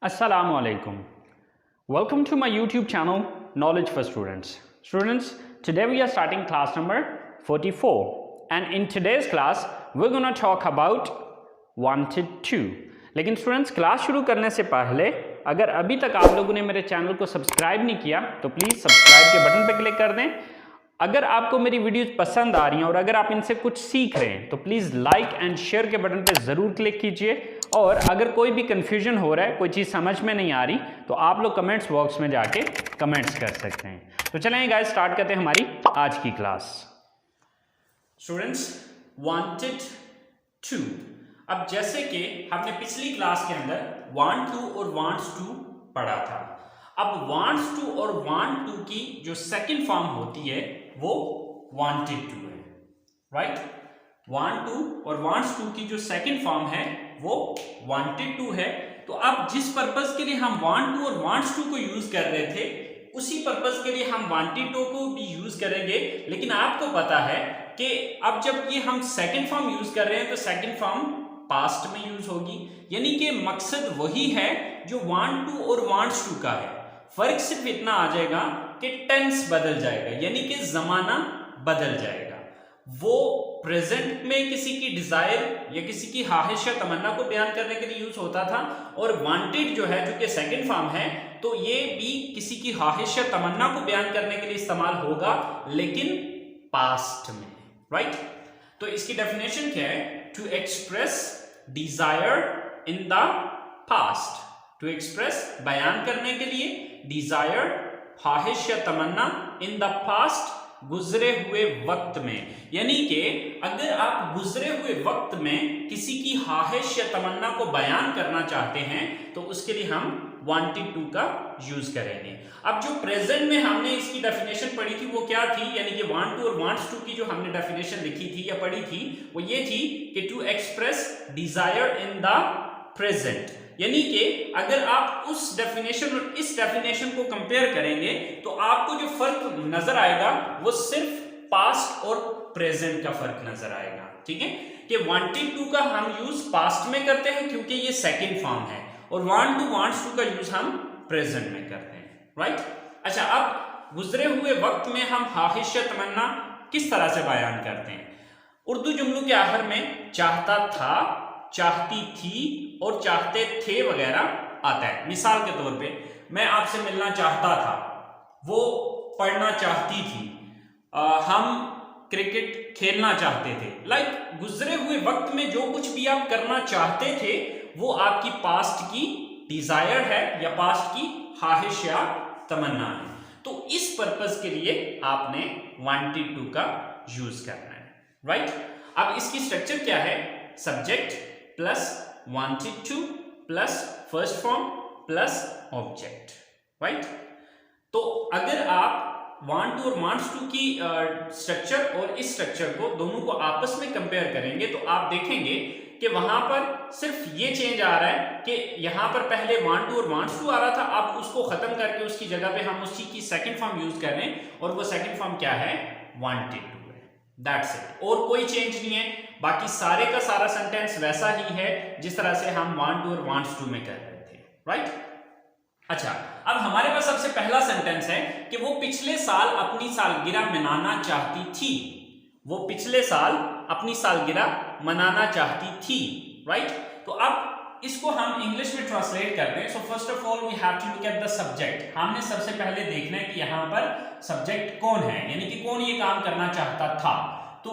Assalamu alaikum. Welcome to my YouTube channel Knowledge for Students. Students, today we are starting class number 44 and in today's class we're going to talk about wanted to. लेकिन students class शुरू करने से पहले अगर अभी तक आप लोगों ने मेरे चैनल को सब्सक्राइब नहीं किया तो प्लीज़ सब्सक्राइब के बटन पर क्लिक कर दें। अगर आपको मेरी वीडियोस पसंद आ रही हैं और अगर आप इनसे कुछ सीख रहे हैं तो प्लीज़ लाइक एंड शेयर के बटन पे ज़रूर क्लिक कीजिए। और अगर कोई भी कन्फ्यूजन हो रहा है, कोई चीज़ समझ में नहीं आ रही तो आप लोग कमेंट्स बॉक्स में जाके कमेंट्स कर सकते हैं। तो चलें गाइस, स्टार्ट करते हैं हमारी आज की क्लास। Students, wanted to. अब जैसे कि हमने पिछली क्लास के अंदर वांट टू और वांट्स टू पढ़ा था। अब वांट्स टू और वांट टू की जो सेकंड फॉर्म होती है वो वांटेड टू है, राइट। वांट टू और वांट्स टू की जो सेकंड फॉर्म है वो वांटेड टू है। तो अब जिस पर्पस के लिए हम वांट टू और वांट्स टू को यूज कर रहे थे उसी पर्पस के लिए हम वांटेड टू को भी यूज करेंगे। लेकिन आपको पता है कि अब जब ये हम सेकंड फॉर्म यूज कर रहे हैं तो सेकंड फॉर्म पास्ट में यूज होगी, यानी कि मकसद वही है जो वांट टू और वांट्स टू का है। फर्क सिर्फ इतना आ जाएगा कि टेंस बदल जाएगा, यानी कि जमाना बदल जाएगा। वो प्रेजेंट में किसी की डिजायर या किसी की ख्वाहिश या तमन्ना को बयान करने के लिए यूज होता था, और वांटेड जो है जो कि सेकंड फॉर्म है तो ये भी किसी की ख्वाहिश या तमन्ना को बयान करने के लिए इस्तेमाल होगा, लेकिन पास्ट में, राइट। तो इसकी डेफिनेशन क्या है? To express desire in the past. To express बयान करने के लिए, डिजायर ख्वाहिश या तमन्ना इन द पास्ट गुजरे हुए वक्त में। यानी कि अगर आप गुजरे हुए वक्त में किसी की ख्वाहिश या तमन्ना को बयान करना चाहते हैं तो उसके लिए हम वांटेड टू का यूज करेंगे। अब जो प्रेजेंट में हमने इसकी डेफिनेशन पढ़ी थी वो क्या थी, यानी कि वांट टू और वांट्स टू की जो हमने डेफिनेशन लिखी थी या पढ़ी थी वो ये थी कि to express desire in the present. यानी कि अगर आप उस डेफिनेशन और इस डेफिनेशन को कंपेयर करेंगे तो आपको जो फर्क नजर आएगा वो सिर्फ पास्ट और प्रेजेंट का फर्क नजर आएगा, ठीक है। कि वांटेड टू का हम यूज पास्ट में करते हैं क्योंकि ये सेकंड फॉर्म है, और वांट टू वांट्स टू का यूज हम प्रेजेंट में करते हैं, राइट। अच्छा, अब गुजरे हुए वक्त में हम ख्वाहिश या तमन्ना किस तरह से बयान करते हैं? उर्दू जुमलों के आखिर में चाहता था, चाहती थी और चाहते थे वगैरह आता है। मिसाल के तौर पे मैं आपसे मिलना चाहता था, वो पढ़ना चाहती थी, हम क्रिकेट खेलना चाहते थे। लाइक गुजरे हुए वक्त में जो कुछ भी आप करना चाहते थे वो आपकी पास्ट की डिजायर है या पास्ट की ख्वाहिश या तमन्ना है। तो इस पर्पस के लिए आपने वांटेड टू का यूज करना है, राइट। अब इसकी स्ट्रक्चर क्या है? Subject plus wanted to plus first form plus object, right. तो अगर आप वांट टू और वांट्स टू की स्ट्रक्चर और इस स्ट्रक्चर को दोनों को आपस में कंपेयर करेंगे तो आप देखेंगे कि वहां पर सिर्फ ये चेंज आ रहा है कि यहां पर पहले वांट टू और वांट्स टू आ रहा था, अब उसको खत्म करके उसकी जगह पे हम उसी की सेकंड फॉर्म यूज कर रहे हैं, और वो सेकंड फॉर्म क्या है? वांटेड टू है। दैट्स इट, और कोई चेंज नहीं है। बाकी सारे का सारा सेंटेंस वैसा ही है जिस तरह से हम वांट टू और वांट्स टू में कर रहे थे, राइट। अच्छा, अब हमारे पास सबसे पहला सेंटेंस है कि वो पिछले साल अपनी सालगिरह मनाना चाहती थी। वो पिछले साल अपनी सालगिरह मनाना चाहती थी, राइट। तो अब इसको हम इंग्लिश में ट्रांसलेट करते हैं। So first of all we have to look at the subject. हमने सबसे पहले देखना है कि यहां पर सब्जेक्ट कौन है, यानी कि कौन ये काम करना चाहता था। तो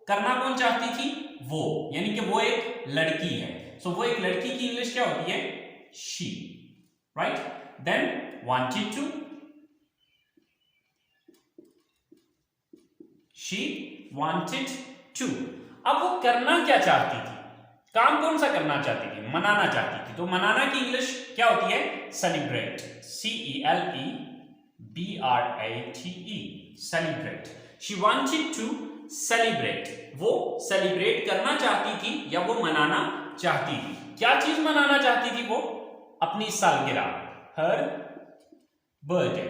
करना कौन चाहती थी? वो, यानी कि वो एक लड़की है। सो वो एक लड़की की इंग्लिश क्या होती है? She, right? Then wanted to, she wanted to। अब वो करना क्या चाहती थी? काम कौन सा करना चाहती थी? मनाना चाहती थी। तो मनाना की इंग्लिश क्या होती है? Celebrate, CELEBRATE, celebrate. She wanted to celebrate, वो सेलिब्रेट करना चाहती थी या वो मनाना चाहती थी। क्या चीज मनाना चाहती थी? वो अपनी सालगिरह, her birthday.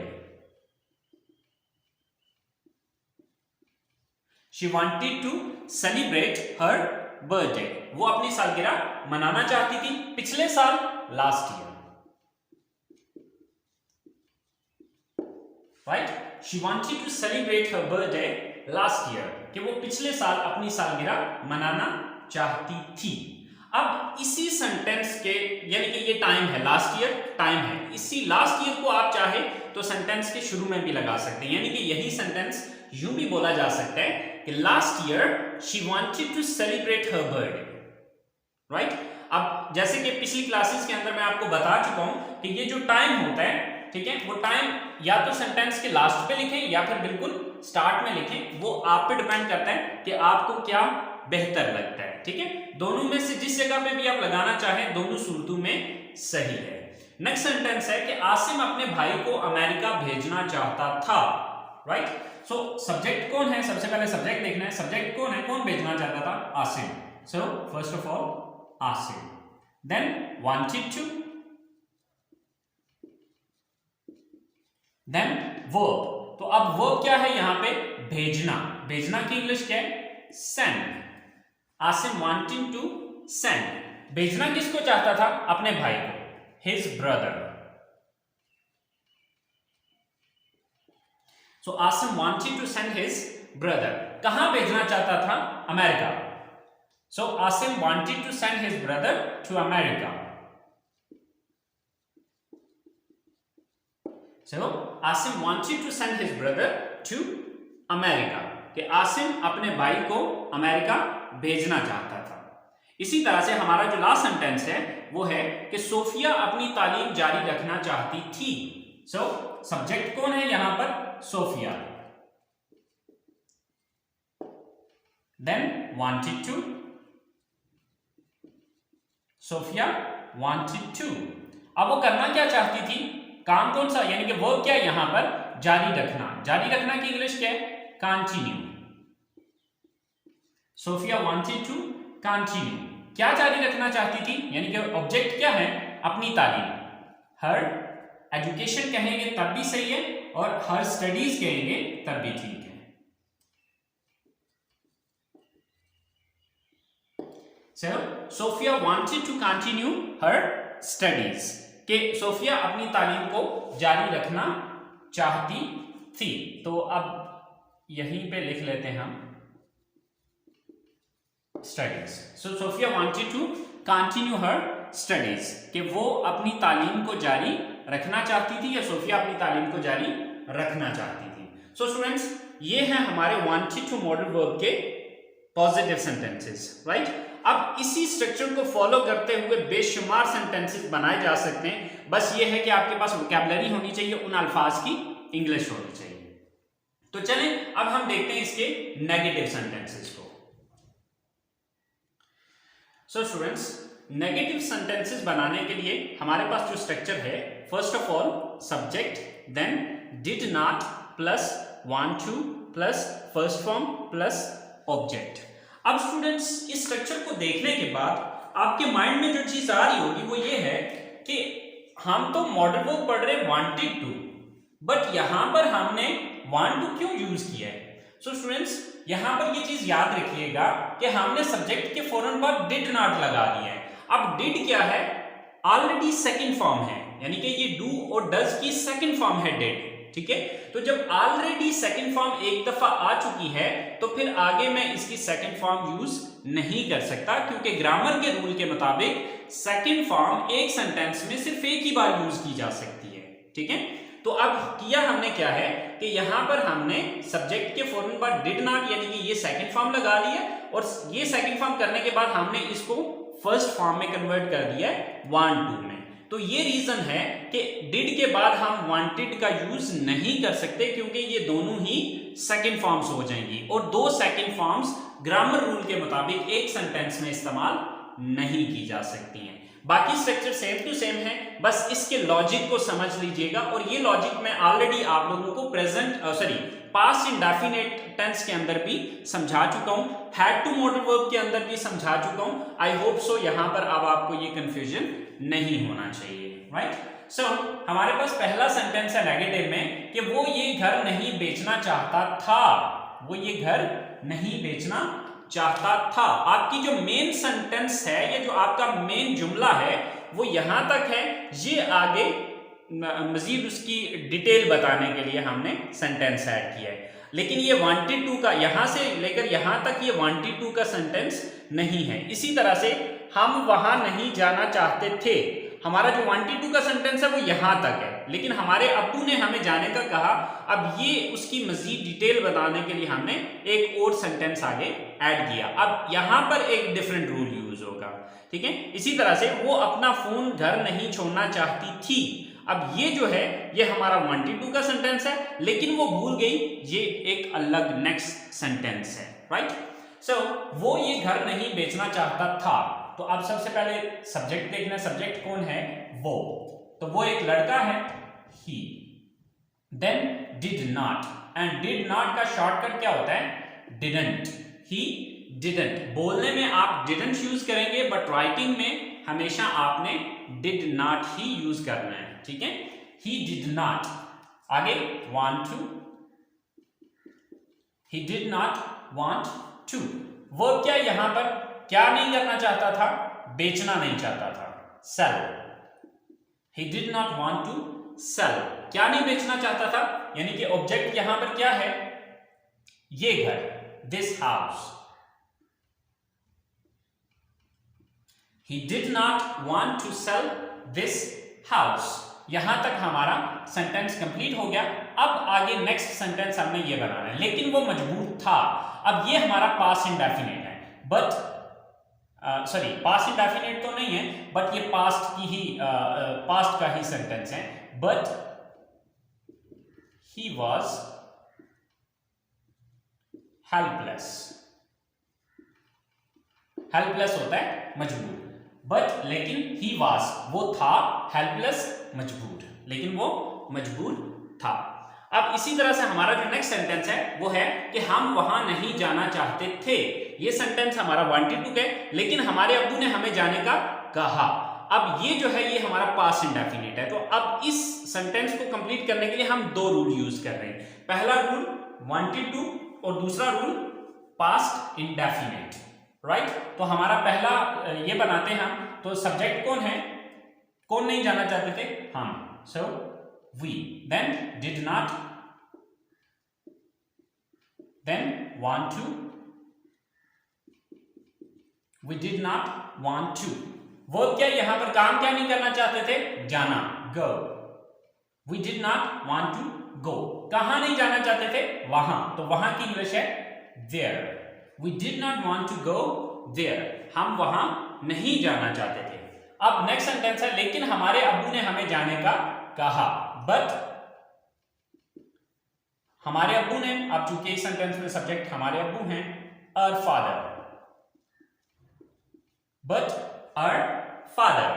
She wanted to celebrate her birthday. वो अपनी सालगिरह मनाना चाहती थी पिछले साल, last year, right, she wanted to celebrate her birthday last year, कि वो पिछले साल अपनी सालगिरह मनाना चाहती थी। अब इसी सेंटेंस के, यानी कि ये टाइम है, लास्ट ईयर टाइम है, इसी लास्ट ईयर को आप चाहे तो सेंटेंस के शुरू में भी लगा सकते हैं, यानी कि यही सेंटेंस यूं भी बोला जा सकता है कि last year she wanted to celebrate her birthday, right. अब जैसे कि पिछली क्लासेस के अंदर मैं आपको बता चुका हूं कि ये जो टाइम होता है, ठीक है, वो टाइम या तो सेंटेंस के लास्ट पे लिखें या फिर बिल्कुल स्टार्ट में लिखें, वो आप पे डिपेंड करता है कि आपको क्या बेहतर लगता है, ठीक है। दोनों में से जिस जगह पे भी आप लगाना चाहें, दोनों सूरतों में सही है। नेक्स्ट सेंटेंस है कि आसिम अपने भाई को अमेरिका भेजना चाहता था, राइट। सो सब्जेक्ट कौन है, सबसे पहले सब्जेक्ट देखना है, सब्जेक्ट कौन है, कौन भेजना चाहता था, Asim. So first of all Asim, then wanted to, then verb. तो अब वर्ब क्या है यहां पे, भेजना, भेजना की इंग्लिश क्या है, send. Asim wanting to send, भेजना किसको चाहता था, अपने भाई को, his brother. So Asim wanted to send his brother, कहां भेजना चाहता था, America. So Asim wanted to send his brother to America. So Asim wanted to send his brother to America, कि आसिम अपने भाई को अमेरिका भेजना चाहता था। इसी तरह से हमारा जो लास्ट सेंटेंस है वो है कि सोफिया अपनी तालीम जारी रखना चाहती थी। सो सब्जेक्ट कौन है यहां पर, Sophia, then wanted to, Sophia wanted to. अब वो करना क्या चाहती थी, काम कौन सा, यानी कि वर्ब क्या है यहां पर, जारी रखना। जारी रखना की इंग्लिश क्या है, continue. Sophia wanted to continue, क्या जारी रखना चाहती थी, यानी कि ऑब्जेक्ट क्या है, अपनी तालीम। हर एजुकेशन कहेंगे तब भी सही है और हर स्टडीज कहेंगे तब भी ठीक है। So Sophia wanted to continue her studies, कि सोफिया अपनी तालीम को जारी रखना चाहती थी। तो अब यहीं पे लिख लेते हैं हम studies. So Sophia wanted to continue her studies, कि वो अपनी तालीम को जारी रखना चाहती थी या सोफिया अपनी तालीम को जारी रखना चाहती थी। सो स्टूडेंट्स, ये हैं हमारे वांटेड टू मॉडल वर्ब के पॉजिटिव सेंटेंसेस, राइट। अब इसी स्ट्रक्चर को फॉलो करते हुए बेशुमार सेंटेंसेस बनाए जा सकते हैं, बस ये है कि आपके पास वोकैबुलरी होनी चाहिए, उन अल्फाज की इंग्लिश होनी चाहिए। तो चलें अब हम देखते हैं इसके नेगेटिव सेंटेंसेस को। सो स्टूडेंट्स, नेगेटिव सेंटेंसेस बनाने के लिए हमारे पास जो स्ट्रक्चर है, first of all subject, then did not plus want to plus first form plus object. अब स्टूडेंट्स, इस स्ट्रक्चर को देखने के बाद आपके माइंड में जो चीज आ रही होगी वो ये है कि हम तो मॉडल वर्ब पढ़ रहे वांटेड टू, बट यहां पर हमने वांट टू क्यों यूज किया है। सो स्टूडेंट्स, यहां पर ये चीज याद रखिएगा कि हमने सब्जेक्ट के फौरन बाद डिड नॉट लगा दिया है। अब डिड क्या है, ऑलरेडी सेकंड फॉर्म है, यानी कि ये डू और डज की सेकंड फॉर्म है डिड, ठीक है। तो जब ऑलरेडी सेकंड फॉर्म एक दफा आ चुकी है तो फिर आगे मैं इसकी सेकंड फॉर्म यूज नहीं कर सकता, क्योंकि ग्रामर के रूल के मुताबिक सेकंड फॉर्म एक सेंटेंस में सिर्फ एक ही बार यूज की जा सकती है, ठीक है। तो अब किया हमने क्या है कि यहां पर हमने सब्जेक्ट के फौरन बाद डिड नॉट, यानी कि ये सेकंड फॉर्म लगा लिया, और ये सेकंड फॉर्म करने के बाद हमने इसको फर्स्ट फॉर्म में कन्वर्ट कर दिया है वांट टू में। तो ये रीजन है कि डिड के बाद हम वांटेड का यूज नहीं कर सकते, क्योंकि ये दोनों ही सेकंड फॉर्म्स हो जाएंगी, और दो सेकंड फॉर्म्स ग्रामर रूल के मुताबिक एक सेंटेंस में इस्तेमाल नहीं की जा सकती हैं। बाकी स्ट्रक्चर सेम टू सेम है, बस इसके लॉजिक को समझ लीजिएगा, और ये लॉजिक मैं ऑलरेडी आप लोगों को पास्ट इंडेफिनिट टेंस के अंदर भी समझा चुका हूं, हैड टू मॉडल वर्ब के अंदर भी समझा चुका हूं। आई होप सो यहां पर अब आपको ये कंफ्यूजन नहीं होना चाहिए, राइट। सो हमारे पास पहला सेंटेंस है नेगेटिव में कि वो ये घर नहीं बेचना चाहता था, वो ये घर नहीं बेचना चाहता था। आपकी जो मेन सेंटेंस है, ये जो आपका मेन जुमला है वो यहां तक है, ये आगे मजीद उसकी डिटेल बताने के लिए हमने सेंटेंस ऐड किया है। लेकिन ये वांटेड टू का यहाँ से लेकर यहाँ तक ये वांटेड टू का सेंटेंस नहीं है। इसी तरह से हम वहां नहीं जाना चाहते थे, हमारा जो वांटेड टू का सेंटेंस है वो यहाँ तक है, लेकिन हमारे अब्बू ने हमें जाने का कहा। अब ये उसकी मजीद डिटेल बताने के लिए हमने एक और सेंटेंस आगे ऐड किया। अब यहाँ पर एक डिफरेंट रूल यूज होगा, ठीक है। इसी तरह से वो अपना फोन घर नहीं छोड़ना चाहती थी। अब ये जो है ये हमारा वांटेड टू का सेंटेंस है, लेकिन वो भूल गई, ये एक अलग नेक्स्ट सेंटेंस है, राइट। सो वो ये घर नहीं बेचना चाहता था। तो अब सबसे पहले सब्जेक्ट देखना, सब्जेक्ट कौन है, वो, तो वो एक लड़का है, he. Then did not, and did not का शॉर्टकट क्या होता है, डिडंट। ही डिडंट, बोलने में आप डिडंट यूज करेंगे, बट राइटिंग में हमेशा आपने डिड नॉट ही यूज करना है, ठीक है। ही डिड नॉट, आगे want to, he did not want to. वो क्या यहां पर क्या नहीं करना चाहता था, बेचना नहीं चाहता था, sell. He did not want to sell, क्या नहीं बेचना चाहता था, यानी कि ऑब्जेक्ट यहां पर क्या है, ये घर, this house. He did not want to sell this house. यहां तक हमारा सेंटेंस कंप्लीट हो गया। अब आगे नेक्स्ट सेंटेंस हमने ये बनाना है, लेकिन वो मजबूर था। अब ये हमारा पास्ट इंडेफिनिट है, बट सॉरी पास्ट इंडेफिनिट तो नहीं है, बट ये पास्ट की ही पास्ट का ही सेंटेंस है। But he was helpless, helpless होता है मजबूर, बट लेकिन ही वॉज वो था, हेल्पलेस मजबूर, लेकिन वो मजबूर था। अब इसी तरह से हमारा जो नेक्स्ट सेंटेंस है वो है कि हम वहां नहीं जाना चाहते थे। ये सेंटेंस हमारा वांटेड टू है, लेकिन हमारे अब्बू ने हमें जाने का कहा। अब ये जो है ये हमारा पास्ट इंडेफिनिट है। तो अब इस सेंटेंस को कंप्लीट करने के लिए हम दो रूल यूज कर रहे हैं। पहला रूल वांटेड टू और दूसरा रूल पास्ट इंडेफिनिट, राइट। तो हमारा पहला ये बनाते हैं हम। तो सब्जेक्ट कौन है, कौन नहीं जाना चाहते थे, हम, सो we, then did not, then want to, we did not want to। वो क्या यहां पर काम क्या नहीं करना चाहते थे, जाना, go। we did not want to go, कहां नहीं जाना चाहते थे, वहां, तो वहां की इंग्लिश है there। we did not want to go there, हम वहां नहीं जाना चाहते थे। अब नेक्स्ट सेंटेंस है, लेकिन हमारे अब्बू ने हमें जाने का कहा, बट हमारे अब्बू ने, अब चूंकि इस सेंटेंस में सब्जेक्ट हमारे अब्बू हैं, our father, but our father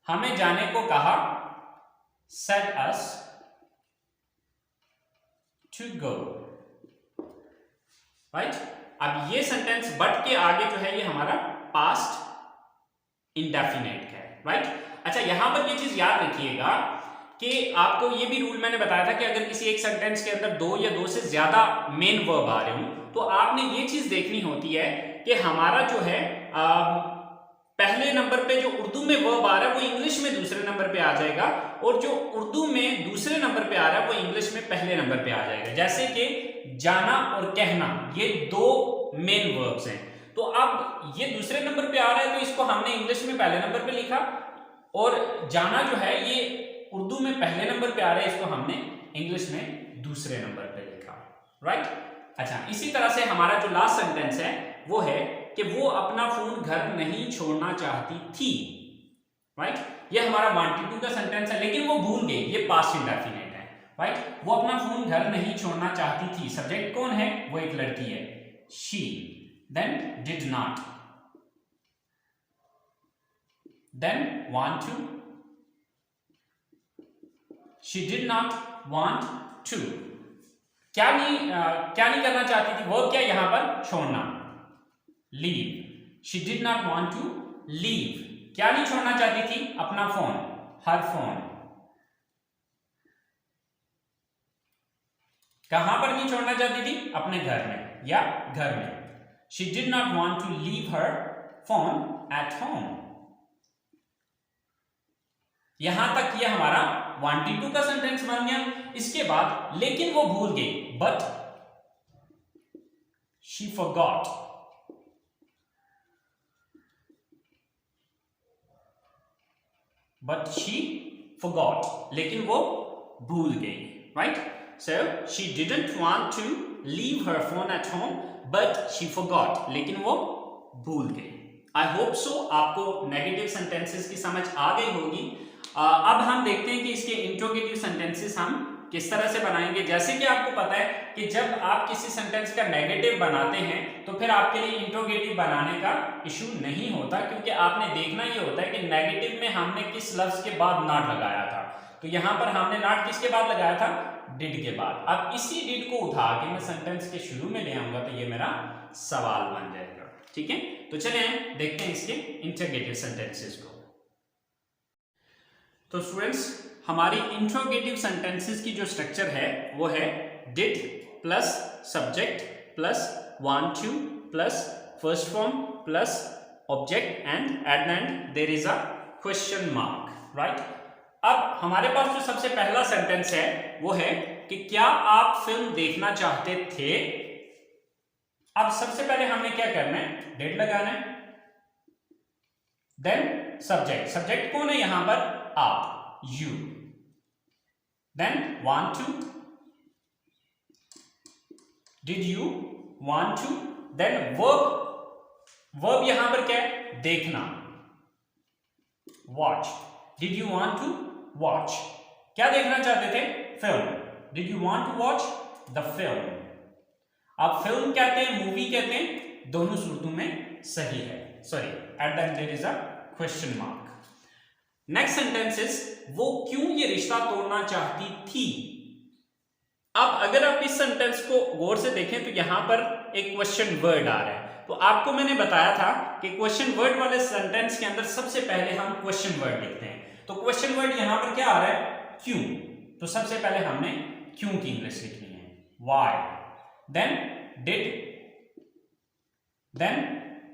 हमें जाने को कहा, said us to go, right। अब ये सेंटेंस बट के आगे जो है ये हमारा पास्ट इंडेफिनिट है, राइट। अच्छा, यहां पर ये चीज याद रखिएगा कि आपको ये भी रूल मैंने बताया था कि अगर किसी एक सेंटेंस के अंदर दो या दो से ज्यादा मेन वर्ब आ रहे हो तो आपने ये चीज देखनी होती है कि हमारा जो है पहले नंबर पे जो उर्दू में वर्ब आ रहा है वो इंग्लिश में दूसरे नंबर पे आ जाएगा, और जो उर्दू में दूसरे नंबर पे आ रहा है वो इंग्लिश में पहले नंबर पे आ जाएगा। जैसे कि जाना और कहना, ये दो मेन वर्ब्स हैं। तो अब ये दूसरे नंबर पे आ रहा है तो इसको हमने इंग्लिश में पहले नंबर पे लिखा, और जाना जो है ये उर्दू में पहले नंबर पे आ रहा है, इसको हमने इंग्लिश में दूसरे नंबर पे लिखा, राइट। अच्छा, इसी तरह से हमारा जो लास्ट सेंटेंस है वो है कि वो अपना फोन घर नहीं छोड़ना चाहती थी, राइट। ये हमारा वांटेड टू का सेंटेंस है, लेकिन वो भूल गई, ये पास्ट इंडेफिनिट है, राइट। वो अपना फोन घर नहीं छोड़ना चाहती थी। सब्जेक्ट कौन है, वो एक लड़की है, she. Then did not, then want to, she did not want to। क्या नहीं करना चाहती थी, वो क्या यहां पर छोड़ना, leave। she did not want to leave, क्या नहीं छोड़ना चाहती थी, अपना फोन, her phone। कहां पर नहीं छोड़ना चाहती थी, अपने घर में या घर में। she did not want to leave her phone at home। यहां तक ये हमारा वांटेड टू का सेंटेंस बन गया। इसके बाद लेकिन वो भूल गई, बट शी फॉरगॉट, लेकिन वो भूल गई, right. So she didn't want to leave her phone at home but she forgot, लेकिन वो भूल गई। आई होप सो आपको नेगेटिव सेंटेंसेस की समझ आ गई होगी। अब हम देखते हैं कि इसके इंट्रोगेटिव सेंटेंसेस हम किस तरह से बनाएंगे। जैसे कि आपको पता है कि जब आप किसी सेंटेंस का नेगेटिव बनाते हैं तो फिर आपके लिए इंट्रोगेटिव बनाने का इशू नहीं होता, क्योंकि आपने देखना ये होता है कि नेगेटिव में हमने किस लफ्ज के बाद नॉट लगाया था। तो यहां पर हमने नॉट किसके बाद लगाया था, डिड के बाद। अब इसी डिड को उठा के मैं सेंटेंस के शुरू में ले आऊंगा तो ये मेरा सवाल बन जाएगा, ठीक है। तो चलिए देखते हैं इसके इंट्रोगेटिव सेंटेंसेस को। तो स्टूडेंट्स, हमारी इंट्रोगेटिव सेंटेंसेस की जो स्ट्रक्चर है वो है did plus subject plus want to plus first form plus object and at the end there is a question mark, right. अब हमारे पास जो सबसे पहला सेंटेंस है वो है कि क्या आप फिल्म देखना चाहते थे। अब सबसे पहले हमें क्या करना है, डिड लगाना है, देन सब्जेक्ट कौन है यहां पर, आप, you, then want to, did you want to, then verb यहां पर क्या है, देखना, watch, did you want to watch, क्या देखना चाहते थे, film, did you want to watch the film. आप फिल्म कहते हैं, मूवी कहते हैं, दोनों सूरतों में सही है, sorry at the end there is a question mark. Next sentence is वो क्यों ये रिश्ता तोड़ना चाहती थी। अब अगर आप इस सेंटेंस को गौर से देखें तो यहां पर एक क्वेश्चन वर्ड आ रहा है। तो आपको मैंने बताया था कि क्वेश्चन वर्ड वाले सेंटेंस के अंदर सबसे पहले हम क्वेश्चन वर्ड लिखते हैं। तो क्वेश्चन वर्ड यहां पर क्या आ रहा है, क्यों। तो सबसे पहले हमने क्यों की इंग्लिश लिखनी है, why, then did, then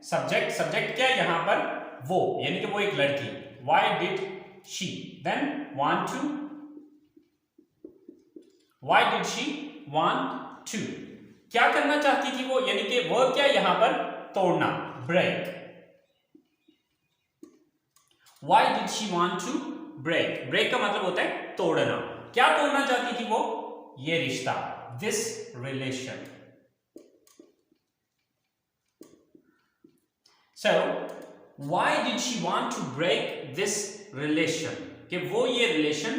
subject क्या यहां पर, वो, यानी कि वो एक लड़की, why did she, then want to, why did she want to, क्या करना चाहती थी वो, यानी कि वर्ब क्या यहां पर, तोड़ना, break, why did she want to break का मतलब होता है तोड़ना। क्या तोड़ना चाहती थी वो, ये रिश्ता, this relation. So, why did she want to break this relation? कि वो ये रिलेशन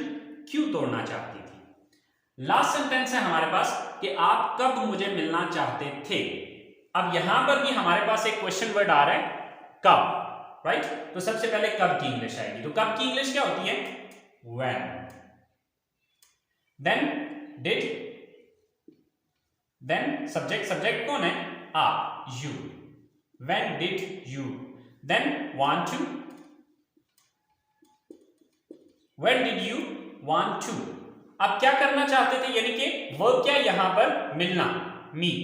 क्यों तोड़ना चाहती थी। लास्ट सेंटेंस है हमारे पास कि आप कब मुझे मिलना चाहते थे। अब यहां पर भी हमारे पास एक क्वेश्चन वर्ड आ रहा है, कब, राइट। तो सबसे पहले कब की इंग्लिश आएगी। तो कब की इंग्लिश क्या होती है, when, then did, then subject कौन है, आप, you, when did you, then want to, when did you want to। अब क्या करना चाहते थे, यानी कि वर्ब क्या यहां पर, मिलना, meet,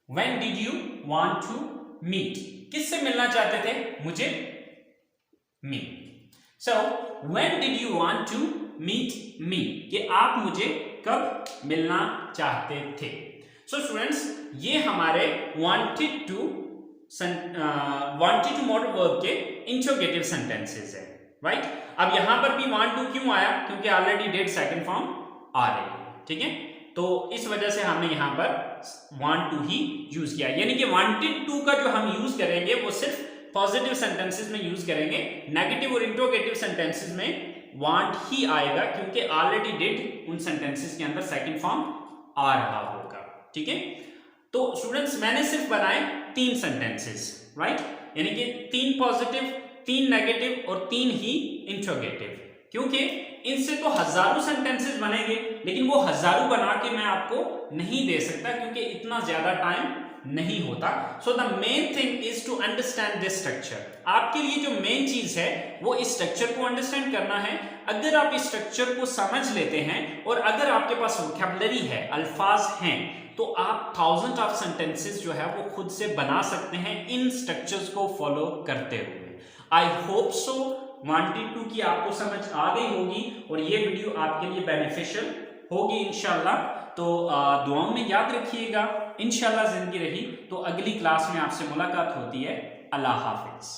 when did you want to meet, किससे मिलना चाहते थे, मुझे, me। So when did you want to meet me, कि आप मुझे कब मिलना चाहते थे। सो स्टूडेंट्स, ये हमारे वांटेड टू मॉडल वर्ब के इंट्रोगेटिव सेंटेंसेस है, राइट। अब यहां पर भी वांट टू क्यों आया, क्योंकि ऑलरेडी डिड सेकंड फॉर्म आ रही है, ठीक है। तो इस वजह से हमने यहां पर वांट टू ही यूज किया, यानी कि वांटेड टू का जो हम यूज करेंगे वो सिर्फ पॉजिटिव सेंटेंसेस में यूज करेंगे, नेगेटिव और इंट्रोगेटिव सेंटेंसेस में वांट ही आएगा, क्योंकि ऑलरेडी डिड उन सेंटेंसेस के अंदर सेकंड फॉर्म आ रहा होगा, ठीक है। तो स्टूडेंट्स, मैंने सिर्फ बनाए 3 सेंटेंसेस, राइट, यानी कि 3 पॉजिटिव, 3 नेगेटिव और 3 ही इंट्रोगेटिव, क्योंकि इनसे तो हजारों सेंटेंसेस बनेंगे, लेकिन वो हजारों बना के मैं आपको नहीं दे सकता, क्योंकि इतना ज्यादा टाइम नहीं होता। So the main thing is to understand this structure. आपके लिए जो मेन चीज है वो इस स्ट्रक्चर को अंडरस्टैंड करना है। अगर आप इस स्ट्रक्चर को समझ लेते हैं और अगर आपके पास वोकैबुलरी है, अल्फाज हैं, तो आप थाउजेंड ऑफ सेंटेंसेस जो है वो खुद से बना सकते हैं इन स्ट्रक्चर्स को फॉलो करते हुए। I hope so wanted to की आपको समझ आ गई होगी और ये वीडियो आपके लिए बेनिफिशियल होगी इंशाल्लाह। तो दुआओं में याद रखिएगा। इंशाल्लाह जिंदगी रही तो अगली क्लास में आपसे मुलाकात होती है। अल्लाह हाफिज।